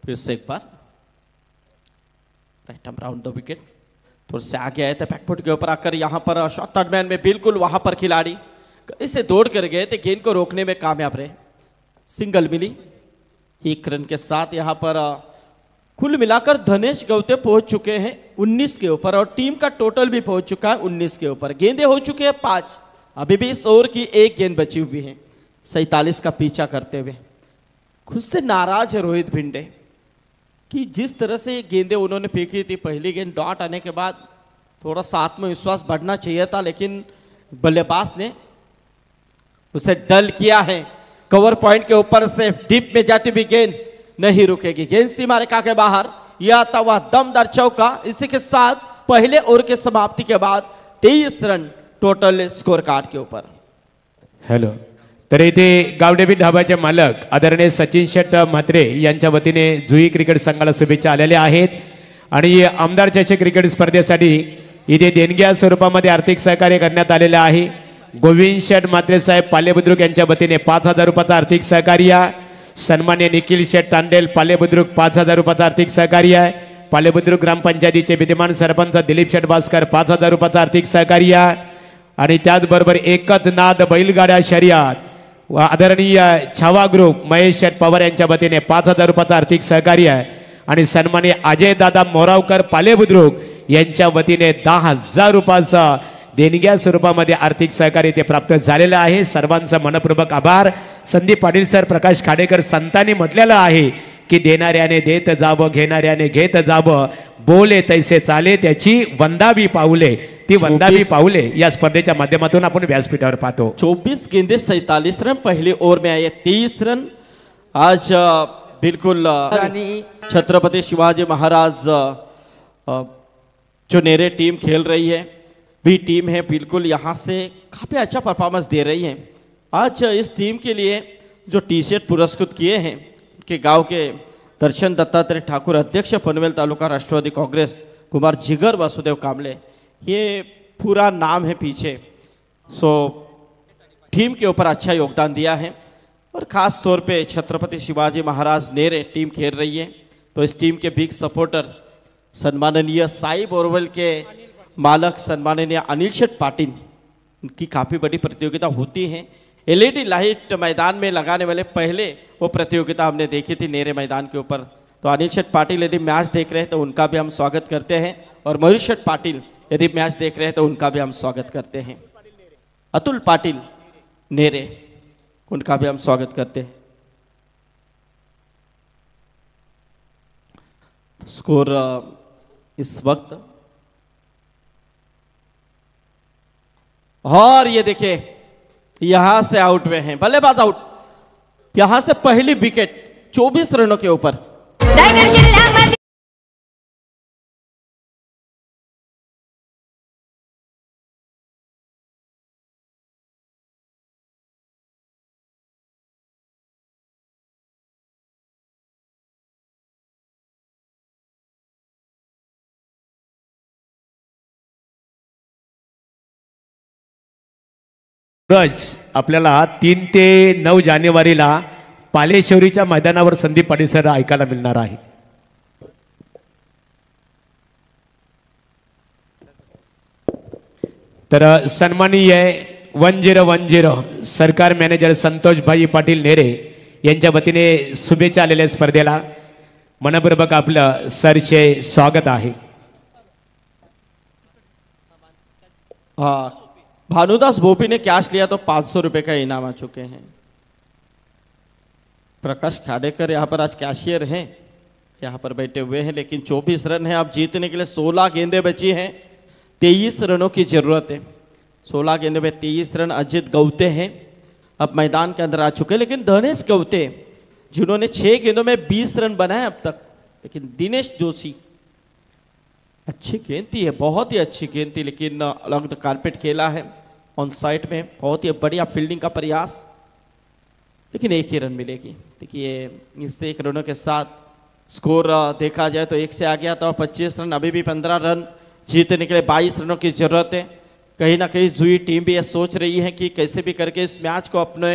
फिर से एक बार right arm round the wicket, थोड़ा से आगे आए थे बैकफुट के ऊपर आकर यहां पर शॉर्ट थर्ड मैन में बिल्कुल वहां पर खिलाड़ी इसे दौड़ कर गए थे, गेंद को रोकने में कामयाब रहे. सिंगल मिली 1 रन के साथ. यहां पर कुल मिलाकर धनेश गौते पहुंच चुके हैं 19 के ऊपर, और टीम का टोटल भी पहुंच चुका है 19 के ऊपर. गेंदें हो चुके हैं 5, अभी भी इस ओवर की 1 गेंद बची हुई है. 47 का पीछा करते हुए खुद से नाराज है रोहित भिंडे कि जिस तरह से गेंदें उन्होंने फेंकी थी. पहली गेंद डॉट आने के बाद थोड़ा सा आत्मविश्वास बढ़ना चाहिए था, लेकिन बल्लेबाज ने उसे डल किया है. कवर पॉइंट के ऊपर से डीप में जाती हुई गेंद नहीं रुकेगी. गेंद सीमा रेखा के बाहर, यह आता हुआ दमदार चौका. इसी के साथ पहले ओवर के समाप्ति के बाद 23 रन टोटल स्कोर कार्ड के ऊपर. हॅलो, तर इथे गावडेबी ढाबाचे मालक आदरणीय सचिन शेट म्हात्रे यांच्या वतीने जुई क्रिकेट संघाला शुभेच्छा आलेल्या आहेत. आणि आमदार चषक क्रिकेट स्पर्धेसाठी इथे देणग्या स्वरूपामध्ये आर्थिक सहकार्य करण्यात आलेले आहे. गोविंद शेठ म्हात्रे साहेब पालेबुद्रुक यांच्या वतीने 5,000 रुपयाचं आर्थिक सहकार्य. सन्मान्य निखिल शेठ तांडेल पालेबुद्रुक 5,000 रुपयाचं आर्थिक सहकार्य आहे. पालेबुद्रुक ग्रामपंचायतीचे विद्यमान सरपंच दिलीप शेठ भास्कर 5,000 रुपयाचं आर्थिक सहकार्य. आणि त्याचबरोबर एकच नाद बैलगाड्या शर्यत व आदरणीय छावा ग्रुप महेश शेठ पवार यांच्या वतीने 5,000 रुपयाचं आर्थिक सहकार्य आहे. आणि सन्मान्य अजय दादा मोरावकर पालेबुद्रुक यांच्या वतीने 10,000 रुपयाचं देणग्या स्वरूपामध्ये आर्थिक सहकार्य ते प्राप्त झालेलं आहे. सर्वांचा मनपूर्वक आभार. संदीप पाटील सर, प्रकाश खाडेकर संतांनी म्हटलेलं आहे की देणाऱ्याने देत जावं, घेणाऱ्याने घेत जावं, बोले तैसे चाले त्याची वंदावी पाऊले. ती वंदावी पाऊले या स्पर्धेच्या माध्यमातून आपण व्यासपीठावर पाहतो. 24 गेंदे 47 रन पहले ओवर में आए. 23 रन आज बिल्कुल छत्रपति शिवाजी महाराज जो नेरे टीम खेल रही है, भी टीम है, बिल्कुल यहाँ से काफ़ी अच्छा परफॉर्मेंस दे रही है. आज इस टीम के लिए जो टी-शर्ट पुरस्कृत किए हैं के गांव के दर्शन दत्तात्रेय ठाकुर, अध्यक्ष पनवेल तालुका राष्ट्रवादी कांग्रेस, कुमार जिगर वासुदेव कामले, ये पूरा नाम है पीछे. सो टीम के ऊपर अच्छा योगदान दिया है. और ख़ास तौर पे छत्रपति शिवाजी महाराज नेरे टीम खेल रही है, तो इस टीम के बिग सपोर्टर सम्माननीय साई बोरवेल के मालक सम्माननीय अनिल शेठ पाटिल, उनकी काफ़ी बड़ी प्रतियोगिता होती है. LED लाइट मैदान में लगाने वाले पहले वो प्रतियोगिता हमने देखी थी नेरे मैदान के ऊपर. तो अनिल शेठ पाटिल यदि मैच देख रहे हैं तो उनका भी हम स्वागत करते हैं. और मयूर शेठ पाटिल यदि मैच देख रहे हैं तो उनका भी हम स्वागत करते हैं। अतुल पाटिल नेरे, उनका भी हम स्वागत करते हैं। स्कोर इस वक्त, और ये देखिए यहां से आउट हुए हैं, बल्लेबाज आउट। यहां से पहली विकेट 24 रनों के ऊपर। आपल्याला 3 ते 9 जानेवारीला पालेश्वरीच्या मैदानावर संदीप पाटील सर ऐकायला मिळणार आहे। तर सन्माननीय 1010 सरकार मॅनेजर संतोष भाई पाटील नेरे यांच्या वतीने शुभेच्छा आलेल्या स्पर्धेला मनपूर्वक आपलं सरचे स्वागत आहे। भानुदास भोपी ने कैश लिया तो 500 रुपए का इनाम आ चुके हैं। प्रकाश खाडेकर यहाँ पर आज कैशियर हैं, यहाँ पर बैठे हुए हैं, लेकिन 24 रन है। अब जीतने के लिए 16 गेंदें बची हैं, 23 रनों की जरूरत है। 16 गेंदों में 23 रन अजित गौते हैं अब मैदान के अंदर आ चुके हैं, लेकिन धनेश गौते जिन्होंने 6 गेंदों में 20 रन बनाए अब तक, लेकिन दिनेश जोशी अच्छी गेंद थी है, बहुत ही अच्छी गेंद थी, लेकिन अलग द कारपेट खेला है ऑन साइड में। बहुत ही बढ़िया फील्डिंग का प्रयास, लेकिन 1 ही रन मिलेगी। देखिए इस 1 रनों के साथ स्कोर देखा जाए तो 1 से आ गया था, 25 रन, अभी भी 15 रन जीतने के लिए 22 रनों की जरूरत है। कहीं ना कहीं जुई टीम भी यह सोच रही है कि कैसे भी करके इस मैच को अपने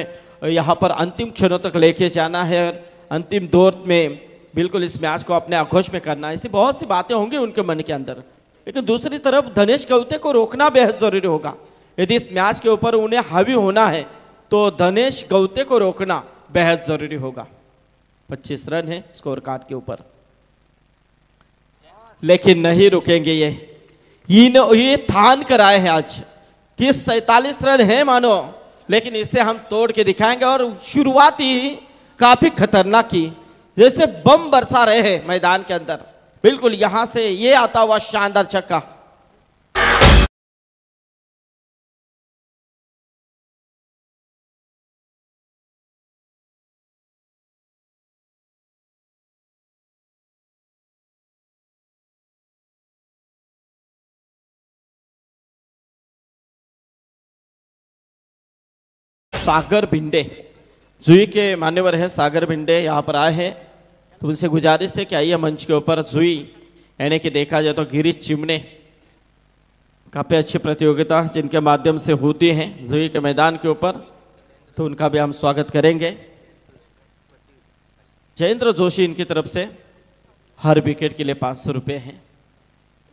यहाँ पर अंतिम क्षणों तक लेके जाना है, और अंतिम दौर में बिल्कुल इस मैच को अपने आगोश में करना है। ऐसी बहुत सी बातें होंगी उनके मन के अंदर, लेकिन दूसरी तरफ धनेश गौते को रोकना बेहद जरूरी होगा। यदि इस मैच के ऊपर उन्हें हावी होना है तो धनेश गौते को रोकना बेहद जरूरी होगा। 25 रन है स्कोर कार्ड के ऊपर, लेकिन नहीं रुकेंगे ये ठान कर आए हैं आज कि 47 रन है मानो, लेकिन इसे हम तोड़ के दिखाएंगे। और शुरुआत ही काफी खतरनाक की, जैसे बम बरसा रहे हैं मैदान के अंदर। बिल्कुल यहां से ये आता हुआ शानदार छक्का, सागर भिंडे जुई के मान्यवर हैं। सागर भिंडे यहाँ पर आए हैं, तो उनसे गुजारिश है कि आइए मंच के ऊपर। जुई यानी कि देखा जाए तो गिरीश चिमने, काफ़ी अच्छी प्रतियोगिता जिनके माध्यम से होती है जुई के मैदान के ऊपर, तो उनका भी हम स्वागत करेंगे। जयेंद्र जोशी इनकी तरफ से हर विकेट के लिए 500 रुपये हैं,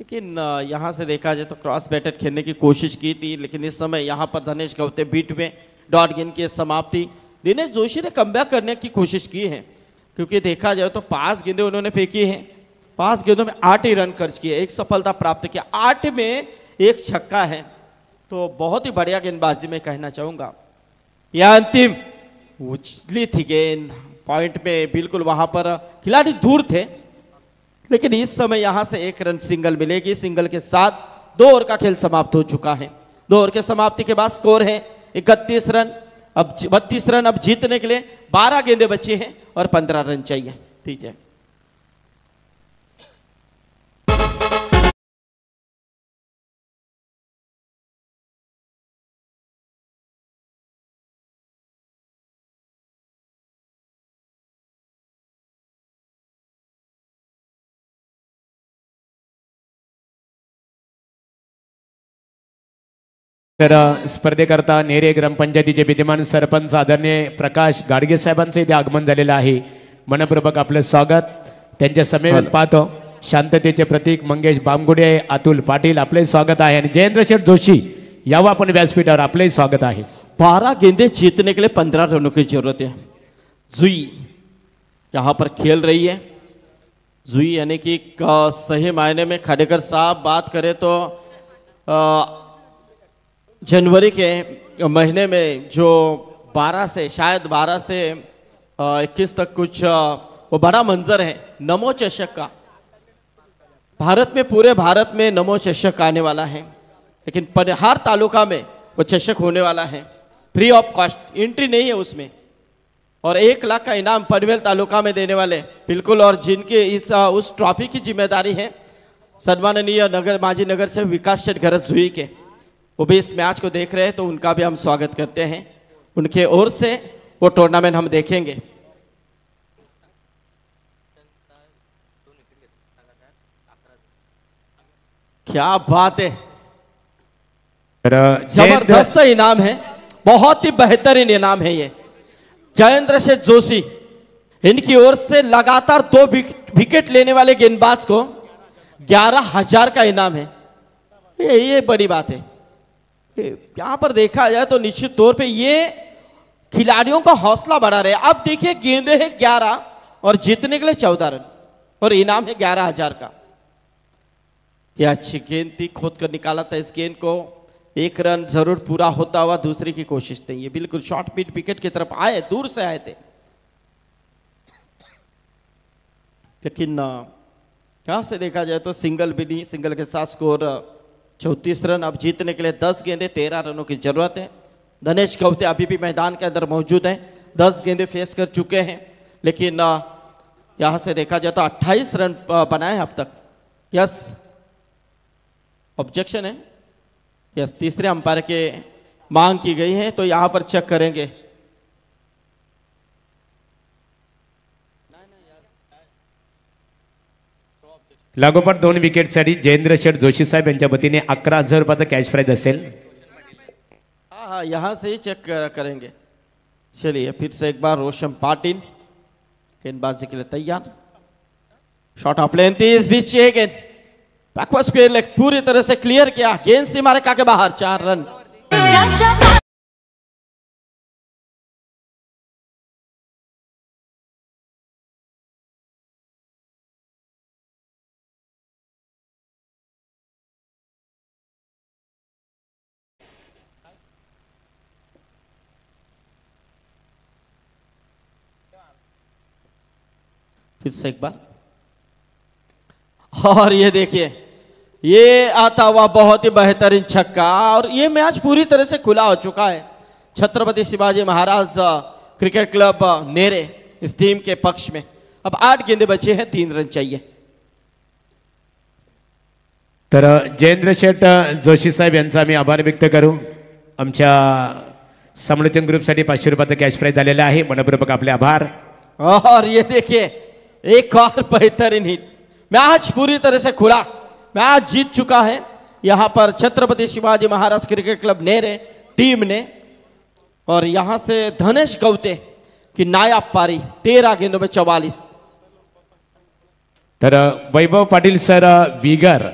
लेकिन यहाँ से देखा जाए तो क्रॉस बैटर खेलने की कोशिश की थी, लेकिन इस समय यहाँ पर धनेश गौते बीट में डॉट गेंद की समाप्ति। दिनेश जोशी ने कमबैक करने की कोशिश की है, क्योंकि देखा जाए तो 5 गेंदें उन्होंने फेंकी हैं, 5 गेंदों में 8 ही रन खर्च किए, 1 सफलता प्राप्त किया, 8 में 1 छक्का है, तो बहुत ही बढ़िया गेंदबाजी में कहना चाहूंगा। यह अंतिम उछली थी गेंद पॉइंट में, बिल्कुल वहां पर खिलाड़ी दूर थे, लेकिन इस समय यहां से 1 रन सिंगल मिलेगी। सिंगल के साथ 2 ओवर का खेल समाप्त हो चुका है। 2 ओवर के समाप्ति के बाद स्कोर है 31 रन। अब 32 रन अब जीतने के लिए 12 गेंदें बची हैं और 15 रन चाहिए। ठीक है, तर स्पर्धेकरता नेरे ग्रामपंचायतीचे विद्यमान सरपंच आदरणीय प्रकाश गाडगे साहेबांचं इथे आगमन झालेलं आहे। मनपूर्वक आपलं स्वागत। त्यांच्या समेत पाहतो शांततेचे प्रतीक मंगेश बामगुडे, अतुल पाटील, आपले स्वागत आहे। आणि जयेंद्र शेठ जोशी यावं आपण व्यासपीठावर, आपले स्वागत आहे। 12 गेंदें जीतने के लिए 15 रनों की जरूरत है। जुई यहाँ पर खेल रही है। जुई यानी कि सही मायने में खाडेकर साहब बात करें तो जनवरी के महीने में जो 12 से शायद 12 से 21 तक कुछ वो बड़ा मंजर है नमो चषक का। भारत में, पूरे भारत में नमो चषक आने वाला है, लेकिन हर तालुका में वो चषक होने वाला है। फ्री ऑफ कॉस्ट, एंट्री नहीं है उसमें, और 1 लाख का इनाम पनवेल तालुका में देने वाले बिल्कुल। और जिनके उस ट्रॉफी की जिम्मेदारी है सन्माननीय माजी नगर से विकास शेठ गरज जुई के, वो भी इस मैच को देख रहे हैं, तो उनका भी हम स्वागत करते हैं। उनके ओर से वो टूर्नामेंट हम देखेंगे। क्या बात है, जबरदस्त इनाम है, बहुत ही बेहतरीन इनाम है ये। जयेंद्र शेठ जोशी, इनकी ओर से लगातार 2 विकेट लेने वाले गेंदबाज को 11,000 का इनाम है। ये बड़ी बात है। यहां पर देखा जाए तो निश्चित तौर पे ये खिलाड़ियों का हौसला बढ़ा रहे। अब देखिए गेंदे हैं 11 और जीतने के लिए 14 रन और इनाम है 11,000 का। यह अच्छी गेंद थी, खोद कर निकाला था इस गेंद को। 1 रन जरूर पूरा होता हुआ दूसरी की कोशिश नहीं है, बिल्कुल शॉर्ट मिड विकेट की तरफ आए, दूर से आए थे, लेकिन यहां से देखा जाए तो सिंगल भी नहीं, सिंगल के साथ स्कोर 34 रन। अब जीतने के लिए 10 गेंदे 13 रनों की जरूरत है। धनेश गौते अभी भी मैदान के अंदर मौजूद हैं, 10 गेंदे फेस कर चुके हैं, लेकिन यहां से देखा जाए तो 28 रन बनाए अब तक। यस, ऑब्जेक्शन है, यस, तीसरे अंपायर के मांग की गई है, तो यहां पर चेक करेंगे। लागोपाठ 2 विकेटसाठी जयेंद्र शेठ जोशी साहेब यांच्या वतीने 11,000 रुपयाचा कॅश प्राइज असेल। हाँ, यहां से ही चेक करेंगे। चलिए फिर से एक बार रोशन पाटिल गेंदबाजी के लिए तैयार। Shot of length is beach गेंद बैकवर्ड स्क्वायर लेग पूरी तरह से क्लियर किया, गेंद सीमा रेखा के बाहर, 4 रन। फिर से एक बार, और ये देखिए ये आता हुआ बहुत ही बेहतरीन छक्का, और ये मैच पूरी तरह से खुला हो चुका है। छत्रपति शिवाजी महाराज क्रिकेट क्लब नेरे इस टीम के पक्ष में अब 8 गेंदे बचे हैं, 3 रन चाहिए। तर जयेंद्र शेठ जोशी साहेब यांचा आम्ही आभार व्यक्त करू। आमच्या समालोचन ग्रुपसाठी 500 रुपयाचा कॅश प्राइज आलेला आहे, मनपूर्वक आपले आभार। और ये देखिए एक और बेहतरीन हिट, मैच पूरी तरह से खुला, मैच जीत चुका है यहां पर Chhatrapati Shivaji Maharaj cricket club Nere team ने। और यहां से धनेश गौते की नायाब पारी, 13 गेंदों में 44। तर वैभव पाटील सर बिगर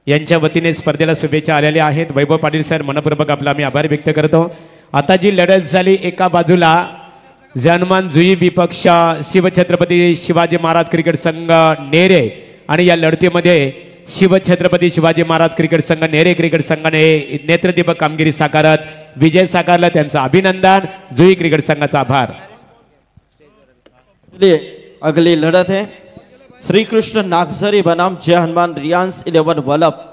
यांच्या वतीने स्पर्धेला शुभेच्छा आलेल्या आहेत। वैभव पाटील सर मनपूर्वक आपला आम्ही आभार व्यक्त करतो। आता जी लढत झाली, एका बाजूला जनमान जुई विपक्ष शिवछत्रपती शिवाजी महाराज क्रिकेट संघ नेरे, आणि या लढतीमध्ये शिवछत्रपती शिवाजी महाराज क्रिकेट संघ नेरे क्रिकेट संघाने नेत्रदीपक कामगिरी साकारत विजय साकारला, त्यांचं अभिनंदन। जुई क्रिकेट संघाचा आभार। अगली लड़त है श्री कृष्ण नागझरी बनाम जय हनुमान रियांस 11 वल्लभ